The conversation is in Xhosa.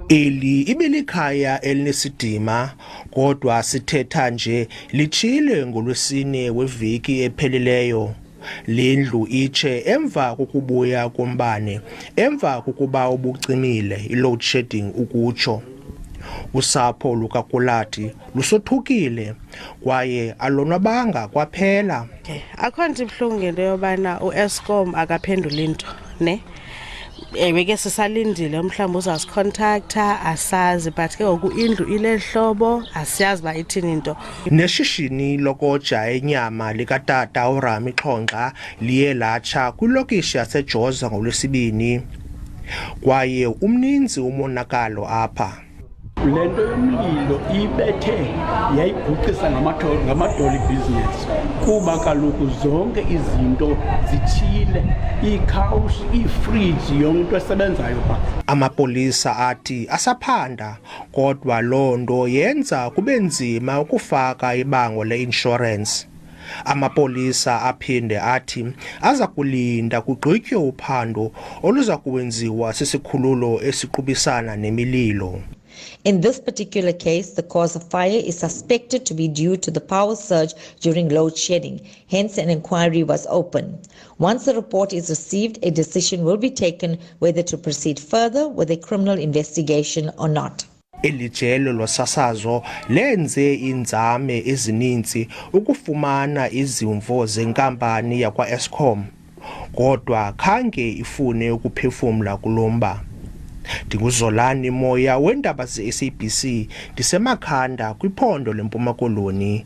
Eli ibilikhaya elinesidima kodwa sithetha nje litshile ngolwesine weveki ephelileyo. Lendlu itshe emva kokubuya kombane, emva kokuba ubucimile i-load shedding ukutsho. Usapho lukaKolati lusothukile kwaye alonwabanga kwaphela. Akho nto ibuhlungu ngento yobana u-Eskom akaphendula into ne. Ewe ke sisalindile mhlawumbi uzasicontacta asazi but ke ngoku indlu ile hlobo asiyazi ba ithini into. Neshishini lokoja enyama likatata uRami Xhonxa liye latsha kwilokishi yaseJoza ngolwesibini kwaye umninzi umonakalo apha. Lento yomlilo ibethe yayibhuqisa ngamadoli business kuba kaloku zonke izinto zithile, iikhawusi, iifriji, yonke into esebenzayo pha. Amapolisa athi asaphanda kodwa loo nto yenza kube nzima ukufaka ibango le-insurance. Amapolisa aphinde athi aza kulinda kugqitywe uphando oluza kwenziwa sisikhululo esiqubisana nemililo. In this particular case, the cause of fire is suspected to be due to the power surge during load shedding. Hence, an inquiry was opened. Once the report is received, a decision will be taken whether to proceed further with a criminal investigation or not. Elijelo losasazo lenze inzame ezininzi ukufumana izimvo zenkampani yakwa-Eskom, kodwa khange ifune ukuphefumla kulomba. Ndinguzolani Moya weendaba ze-SABC ndiseMakhanda kwiphondo leMpuma Koloni.